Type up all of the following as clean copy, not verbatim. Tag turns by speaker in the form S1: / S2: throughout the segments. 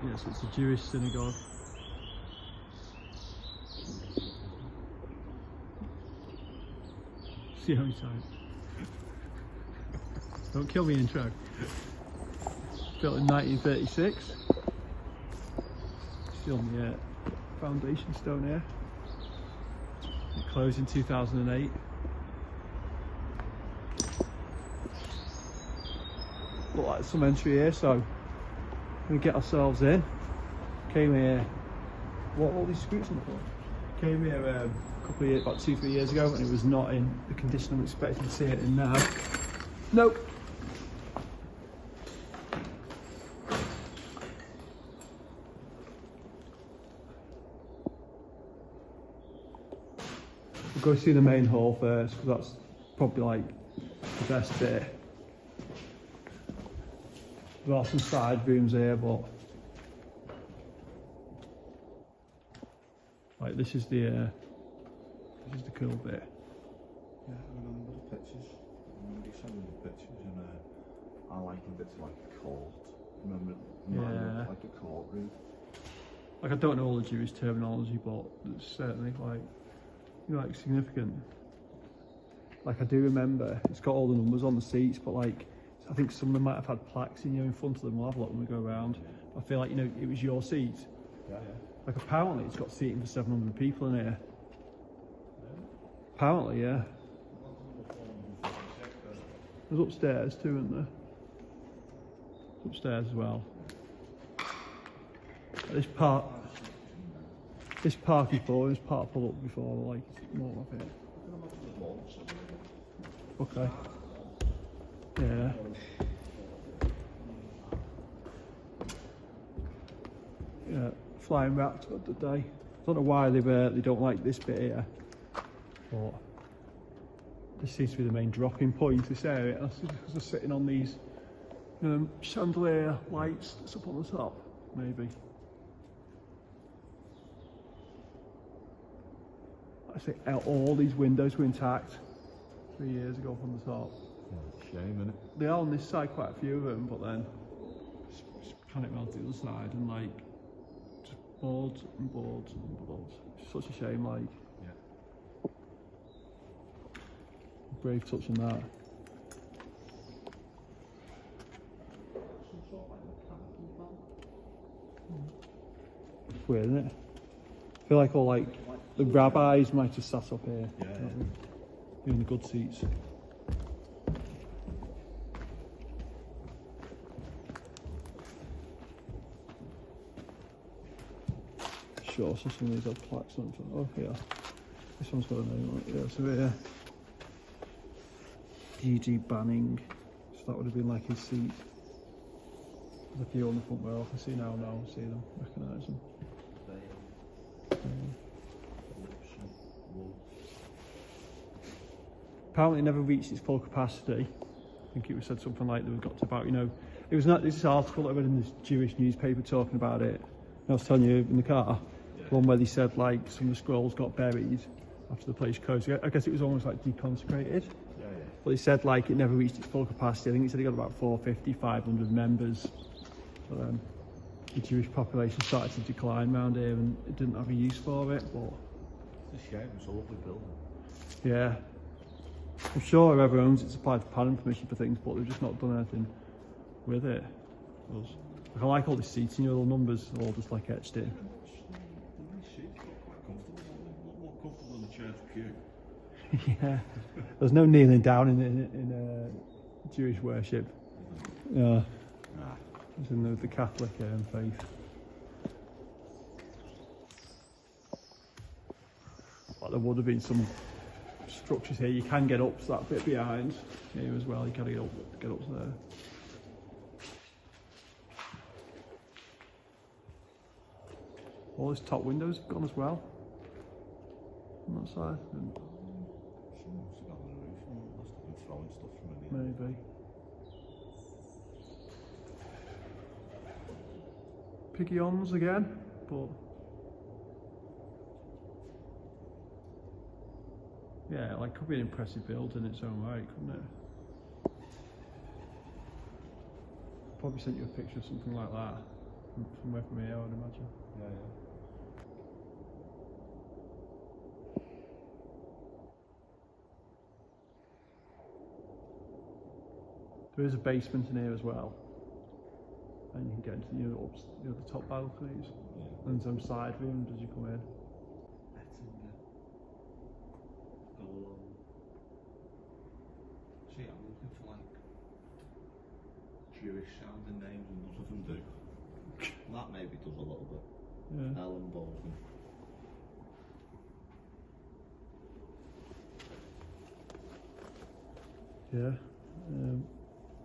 S1: Yes, it's a Jewish synagogue. See how many times. Don't kill me, intro. Built in 1936. Still on the foundation stone here. It closed in 2008. Look like some entry here, so we get ourselves in. Came here. What all these screws in for? Came here a couple of years, about 2-3 years ago, and it was not in the condition I'm expecting to see it in now. Nope. We'll go see the main hall first, because that's probably like the best bit. There are some side rooms here, but like this is the cool bit.
S2: Yeah, I remember the pictures. I remember you sending the pictures, and I likened it to like a court. Remember?
S1: Yeah.
S2: Like a courtroom.
S1: Like I don't know all the Jewish terminology, but it's certainly like, you know, like significant. Like I do remember, it's got all the numbers on the seats, but like I think some of them might have had plaques in front of them. We'll have a look when we go around. I feel like, it was your seat.
S2: Yeah, yeah.
S1: Like apparently it's got seating for 700 people in here. Apparently, yeah. There's upstairs too, isn't there? Upstairs as well. This parking floor is part of pull up before, like more of it. Okay. Yeah. Yeah, flying wrapped of the day. I don't know why they don't like this bit here, but this seems to be the main dropping point, this area. That's because they're sitting on these chandelier lights that's up on the top, maybe. I say all these windows were intact 3 years ago from the top.
S2: Shame, innit?
S1: They are on this side, quite a few of them, but then just pan it round to the other side and like just boards and boards and boards. It's such a shame, like.
S2: Yeah.
S1: Brave touching that. It's weird, isn't it? I feel like all like the rabbis might have sat up here.
S2: Yeah, yeah.
S1: In the good seats. Sure, so some of these have plaques on it. Oh yeah, this one's got a name on it. Yeah, so here, G.G. Banning. So that would have been like his seat. There's a few on the front row. I can see now. See them, recognise them. Apparently it never reached its full capacity. I think it was said something like that we got to about, it was not this article that I read in this Jewish newspaper talking about it. I was telling you in the car, the one where they said like some of the scrolls got buried after the place closed. I guess it was almost like deconsecrated.
S2: Yeah, yeah.
S1: But they said like it never reached its full capacity. I think it said it got about 450, 500 members. But then the Jewish population started to decline around here and it didn't have a use for it. But
S2: It's a shame, it's a lovely building.
S1: yeah. I'm sure whoever owns it's applied for planning permission for things, but they've just not done anything with it. Like, I like all the seating, little numbers are all just like etched in.
S2: The seats got quite comfortable, a lot more comfortable than the chairs for queue.
S1: Yeah, there's no kneeling down in Jewish worship. Yeah, it's in the Catholic faith. Like there would have been some structures here. You can get up to that bit behind here as well. You can get up to there. All those top windows have gone as well on that side. And
S2: Someone must have got on the roof and must have been throwing stuff from in here.
S1: maybe. Piggyons again, but yeah, like could be an impressive build in its own right, couldn't it? Probably sent you a picture of something like that. somewhere from here, I would imagine.
S2: Yeah, yeah.
S1: There is a basement in here as well, and you can get into the top balconies,
S2: Yeah.
S1: and some side rooms as you come in.
S2: Go along. See, I'm looking for like Jewish sounding names, and none of them do. That maybe does a little bit.
S1: Yeah.
S2: Ellen Baldwin.
S1: Yeah.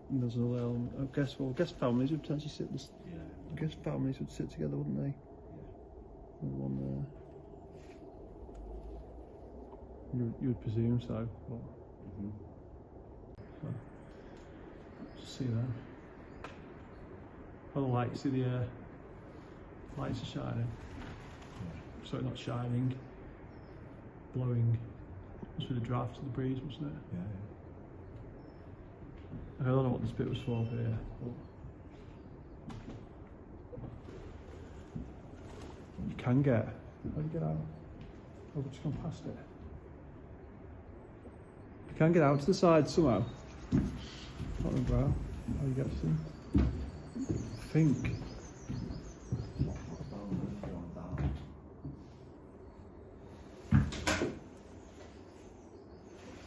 S1: There's another element. I guess families would potentially sit.
S2: Yeah.
S1: I guess families would sit together, wouldn't they?
S2: Yeah.
S1: Another one there. You would presume so. But just see that. Oh, the lights. See the lights are shining.
S2: Yeah.
S1: Sorry, not shining. Blowing. Just with the draft of the breeze, wasn't it?
S2: Yeah.
S1: I don't know what this bit was for here. You can get. How do you get out? Oh, we've just gone past it. You can get out to the side somehow. I can't remember how you get to them. I think.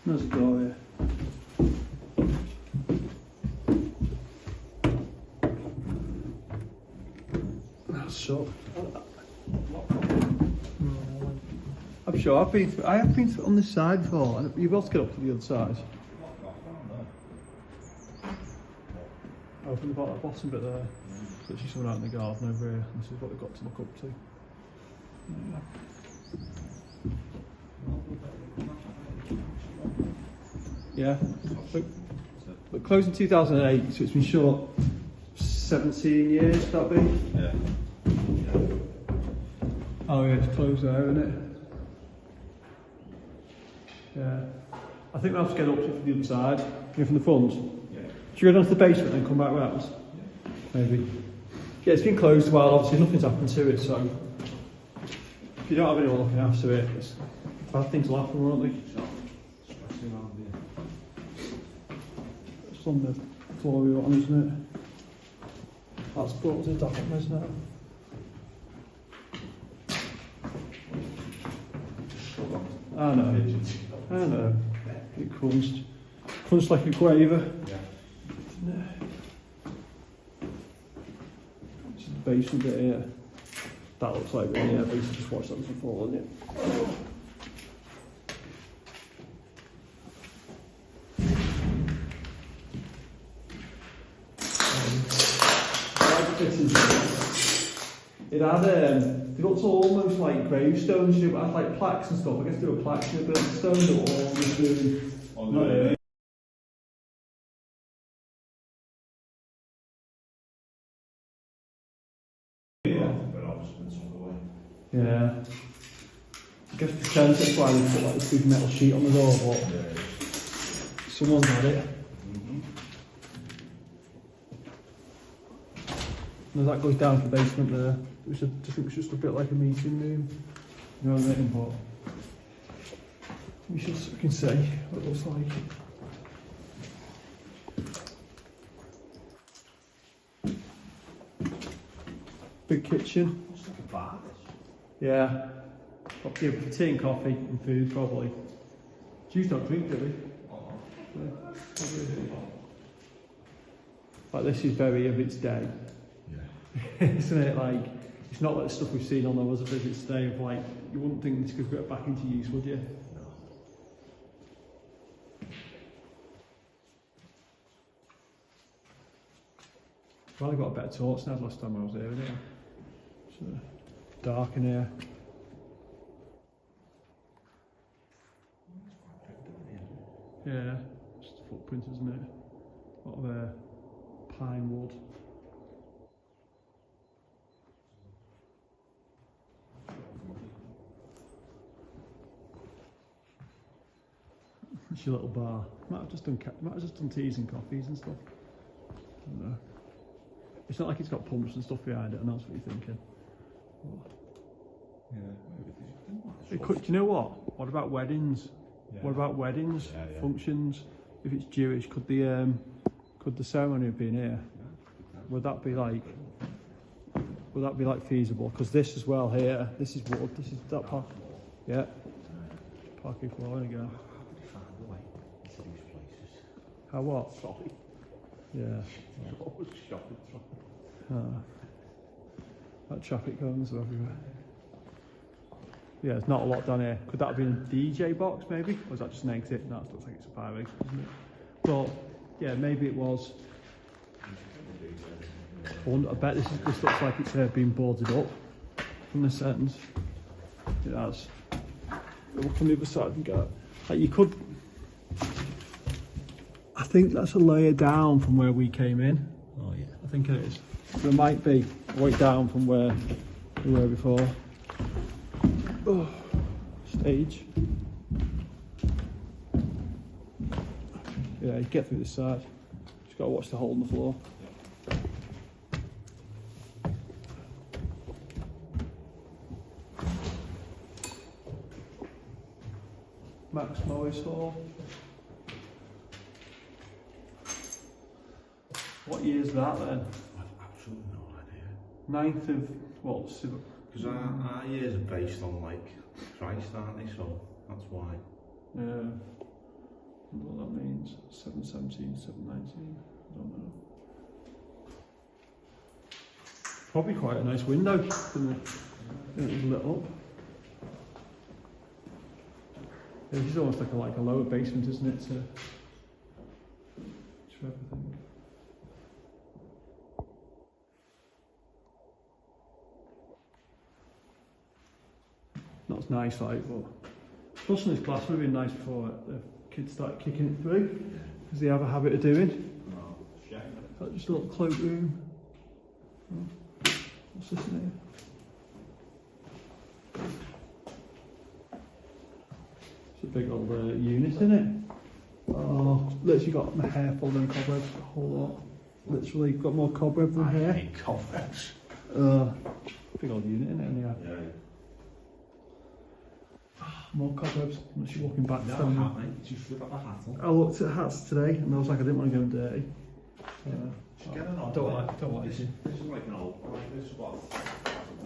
S1: There's a door here. So, I'm sure I have been on this side before, and you've got to get up to the other side. Oh, from the bottom bit there. So actually someone out in the garden over here. This is what we've got to look up to. Yeah. But closed in 2008, so it's been short 17 years, that'll be?
S2: Yeah.
S1: Oh yeah, it's closed there, isn't it? Yeah. I think we'll have to get up to the other side, from the front.
S2: Yeah.
S1: Should we go down to the basement and come back round? Yeah. Maybe. Yeah, it's been closed a while, obviously nothing's happened to it, so if you don't have anyone looking after it, bad things will happen, won't they?
S2: Especially around here.
S1: It's on the floor we were on, isn't it? That's brought to the dock, isn't it? I know. It crunched like a quaver.
S2: Yeah.
S1: This is the basement bit here. That looks like it, yeah, basically just watch that as a fall, isn't it? It had, it looked almost like gravestones, it had like plaques and stuff. I guess there were plaques in the building stones that were all just doing. Yeah. I guess the sense that's why they put like this big metal sheet on the door, but someone's had it. And that goes down to the basement there, which I think was just a bit like a meeting room. You know what I mean? But we can see what it looks like. Big kitchen.
S2: Looks like a bar.
S1: Yeah. Up here for tea and coffee and food, probably. Jews don't drink, do we? Like this is very of its day.
S2: Yeah.
S1: Isn't it? Like, it's not like the stuff we've seen on the other visits today of like, you wouldn't think this could get back into use, would you?
S2: No.
S1: Well, I got a better torch now last time I was there, didn't I? So, dark in here. Yeah, just a footprint, isn't it? A lot of pine wood. It's your little bar. Might have just done teas and coffees and stuff. I don't know. It's not like it's got pumps and stuff behind it, and that's what you're thinking.
S2: Yeah, maybe they
S1: It could, do you know what? What about weddings?
S2: Yeah.
S1: What about weddings,
S2: Yeah.
S1: functions? If it's Jewish, could the ceremony have been here? Would that be like feasible? Because this as well here, this is wood. This is that park. Yeah, parking floor again.
S2: How did you find the way into these places?
S1: How what?
S2: Sorry.
S1: Yeah.
S2: Always shopping.
S1: That traffic cones are everywhere. Yeah, there's not a lot down here. Could that have been a DJ box maybe? Or is that just an exit? No, it looks like it's a fire exit, doesn't it? But yeah, maybe it was. I bet this looks like it's been boarded up from this end. It has. Look on the other side and go. Like you could. I think that's a layer down from where we came in.
S2: Oh yeah.
S1: I think it is. There might be a way down from where we were before. Oh, stage. Yeah, you get through this side. Just got to watch the hole in the floor. Max Morris Hall. What year's that then?
S2: I've absolutely no idea.
S1: 9th of what?
S2: Because our years are based on like Christ, aren't they? So that's why.
S1: I wonder what that means. 717, 719. I don't know. Probably quite a nice window. It was lit up. Yeah, this is almost like a lower basement, isn't it? To everything. Not as nice, like, but flushing this glass would have been nice before the kids start kicking it through, because they have a habit of doing.
S2: No, shame.
S1: That's just a little cloakroom. Oh, what's this in here? It's a big old unit, isn't it? Oh, literally got my hair full of cobwebs, a whole lot. Literally got more cobwebs than hair.
S2: I hate cobwebs.
S1: Big old unit, isn't it? Anyhow.
S2: Yeah.
S1: More cobwebs. Unless you're walking back
S2: No,
S1: from
S2: hat, mate. Did you flip up a hat on?
S1: I looked at hats today and I was like, I didn't want to go dirty.
S2: Just get an old
S1: don't
S2: one.
S1: like
S2: this. This is like an old one. Like this one.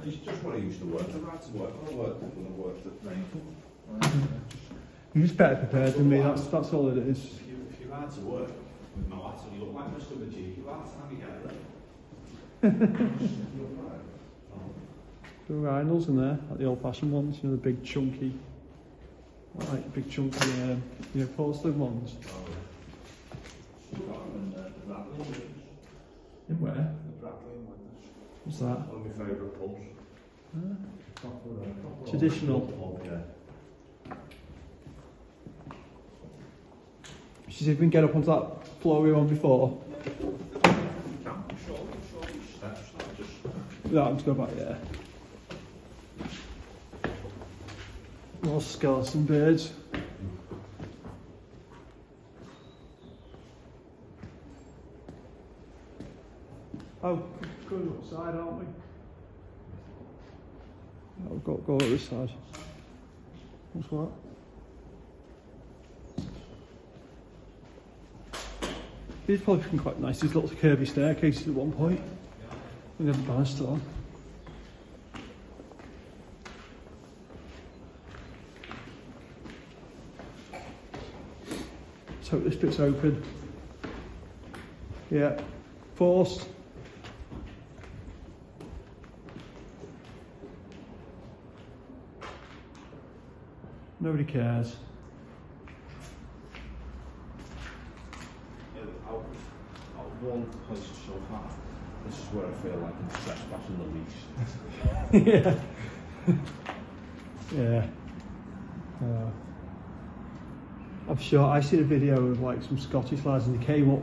S2: It's just what I used to work. I had to work. I worked when I worked at Greenbank.
S1: You're just better prepared than me. That's all it is.
S2: If you had to work with no hat, you look like Mr. Majid. You had to have your hair.
S1: There were Reynolds in there, like the old-fashioned ones. You know, the big chunky, like big chunky, porcelain ones. In where? What's that?
S2: One of my favourite pubs.
S1: Traditional.
S2: Pub, yeah.
S1: She said we can get up onto that floor we were on before.
S2: Steps, not just.
S1: Yeah, I'm to go back there. More skeleton birds. Oh, going outside, aren't we? Yeah, we've got to go up this side. What's what? These probably looking quite nice. These little curvy staircases at one point. We have the banister on. Let's hope this bit's open. Yeah. Forced. Nobody cares.
S2: One place is so far. This is where I feel like I'm trespassing the least.
S1: Yeah. Yeah. I'm sure I seen a video of like some Scottish lads and they came up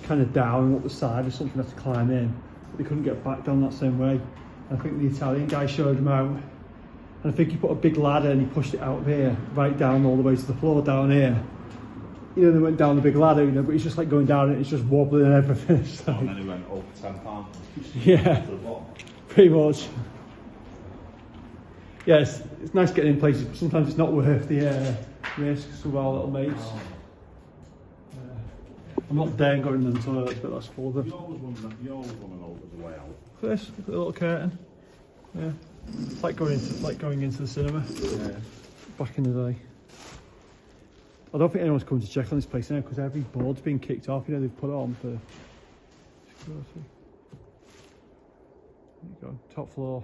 S1: kind of down up the side or something, had to climb in, but they couldn't get back down that same way. And I think the Italian guy showed them out. And I think he put a big ladder and he pushed it out of here, right down all the way to the floor down here. you know, they went down the big ladder, you know, but he's just like going down and it's just wobbling and everything. It's like,
S2: And then he went over £10.
S1: yeah,
S2: To the bottom.
S1: pretty much. Yeah, it's nice getting in places, but sometimes it's not worth the risks with our little mates.
S2: Oh.
S1: I'm not daring going in the toilets, but that's full of them.
S2: You always want to know the way out.
S1: Look at this, look at the little curtain. Yeah, it's like going into the cinema.
S2: Yeah.
S1: Back in the day. I don't think anyone's coming to check on this place now because every board's been kicked off. You know, they've put it on for security. There you go, top floor.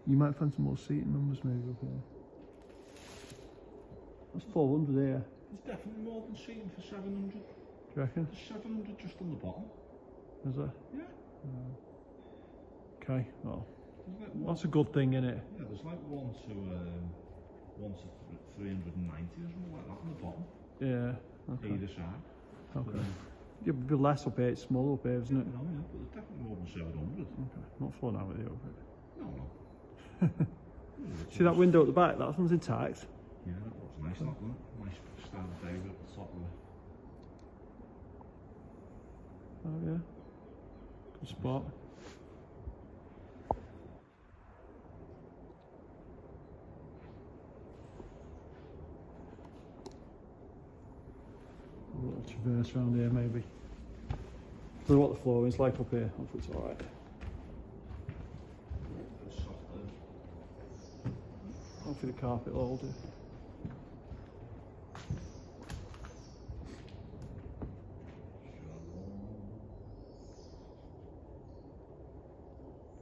S1: You might find some more seating numbers maybe up here. That's 400 here.
S2: There's definitely more than seating for 700.
S1: Do you reckon?
S2: There's 700 just on the bottom.
S1: Is there?
S2: Yeah.
S1: Okay, well,
S2: Like
S1: that's a good thing, innit?
S2: Yeah, there's like one to 390 or something like that on the bottom.
S1: Yeah. Okay.
S2: Either side.
S1: Okay. Yeah, but it'll be less up here, it's smaller up here, isn't it?
S2: No, yeah, but there's definitely more than 700.
S1: Okay. Not falling out with you over it.
S2: No, no.
S1: See that window at the back? That one's intact.
S2: Yeah, that looks nice, that one. Nice Star of David at the top of it.
S1: Oh yeah. Good spot. A little traverse around here maybe. I don't know what the floor is like up here. Hopefully it's alright.
S2: It's soft there.
S1: Hopefully the carpet will hold it.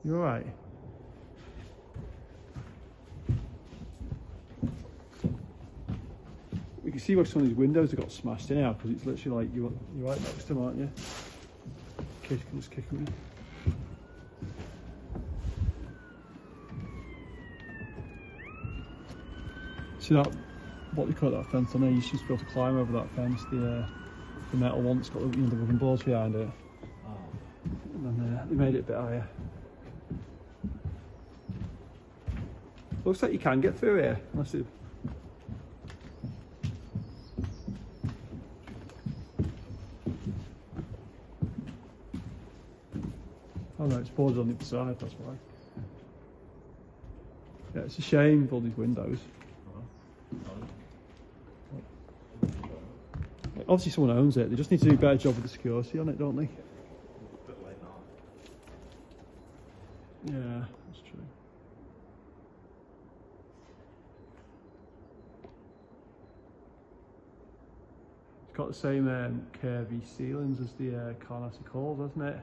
S1: You alright? You can see why some of these windows have got smashed in now because it's literally like you're right next to them, aren't you? Kids can just kick them in. See that, what they call that fence on there? You should be able to climb over that fence, the metal one that's got the, you know, the wooden boards behind it.
S2: Oh.
S1: And then they made it a bit higher. Looks like you can get through here, unless it... Oh no, it's boarded on the other side, that's why. Yeah, it's a shame with all these windows. Obviously someone owns it, they just need to do a better job with the security on it, don't they?
S2: A bit late now.
S1: Yeah, that's true. It's got the same curvy ceilings as the Carnatic Halls, hasn't it?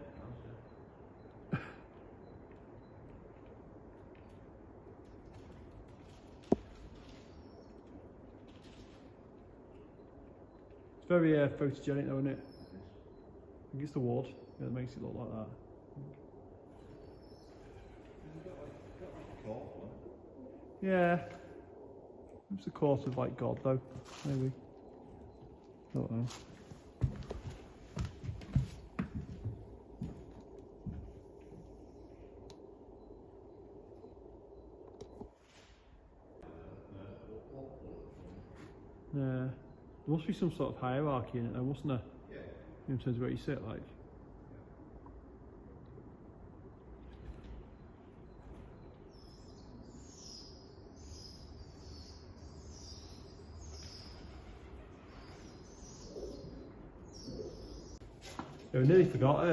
S1: It's very photogenic though, isn't it? I think it's the wood that makes it look like that. Yeah. It's the court of like God though, maybe. Don't know. Yeah. There must be some sort of hierarchy in it though, mustn't there?
S2: Yeah.
S1: In terms of where you sit, like. Yeah, we nearly forgot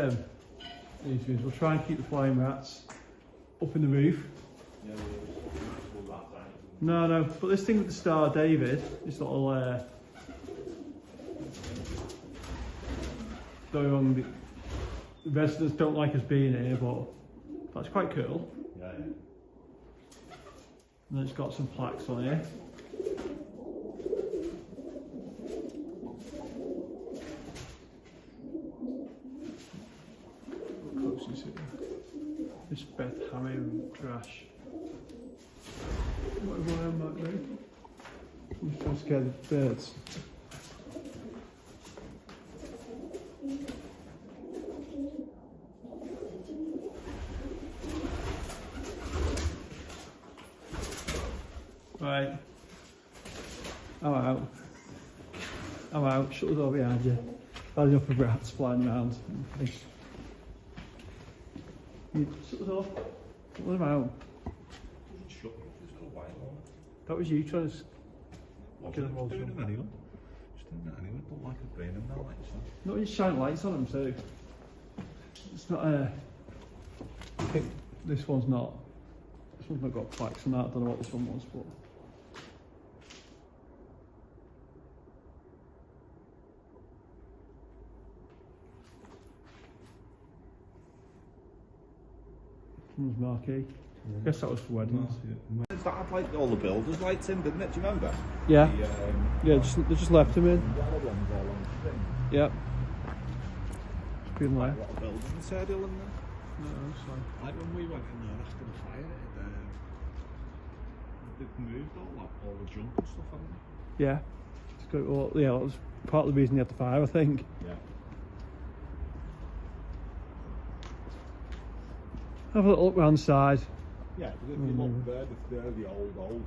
S1: these things. We'll try and keep the flying rats up in the roof.
S2: Yeah, we'll that down.
S1: No, but this thing with the Star of David, this little don't get me wrong, the residents don't like us being here, but that's quite cool.
S2: Yeah, yeah.
S1: And then it's got some plaques on here. Look close, you see. This Beth Hammer trash. Whatever I am might be. I'm just trying to scare the birds. Right. I'm out. I'm out. Shut the door behind you. Had enough of rats flying around. You shut the door. Let them out.
S2: Shut up, there's no white on it.
S1: That was you trying to get them all
S2: Doing
S1: jumped.
S2: them anyway. Just doing it anyway, don't like it raining now, like so.
S1: No, you shine lights on them too. It's not I think this one's not. This one's not got plaques on that. I don't know what this one was, but. One's marquee. I guess that was for weddings.
S2: That had like all the builders lights in, didn't it? Do you remember?
S1: Yeah.
S2: The,
S1: Yeah, they just left them in.
S2: yellow ones all on the thing.
S1: Yep. It's been
S2: A
S1: left.
S2: lot of builders inside hill in there.
S1: No, it's fine.
S2: Like when we went in there after the fire, they've moved all the junk and stuff, haven't they?
S1: Yeah. It's got, well, yeah, that was part of the reason they had the fire, I think.
S2: Yeah.
S1: Have a little look round the side.
S2: Yeah, because if you look there, they're the old cameras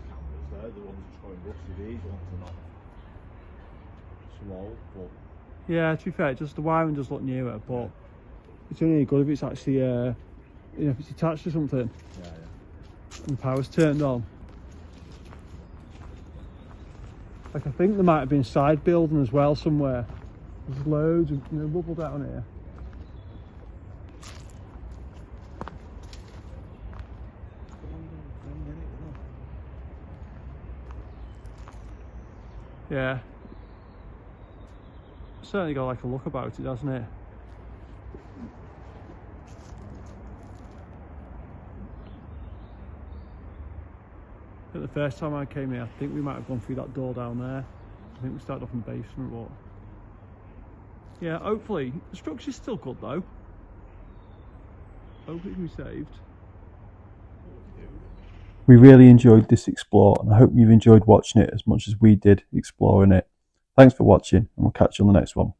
S2: there, the ones that's going rusty. These ones are not so old, but
S1: Yeah, to be fair, just the wiring does look newer, but it's only good if it's actually, if it's attached to something
S2: yeah.
S1: and the power's turned on. Like, I think there might have been side building as well somewhere. There's loads of rubble down here. Yeah. Certainly got like a look about it, doesn't it? I think the first time I came here, I think we might have gone through that door down there. I think we started off in the basement, but yeah, hopefully the structure's still good though. Hopefully it can be saved. We really enjoyed this explore, and I hope you've enjoyed watching it as much as we did exploring it. Thanks for watching, and we'll catch you on the next one.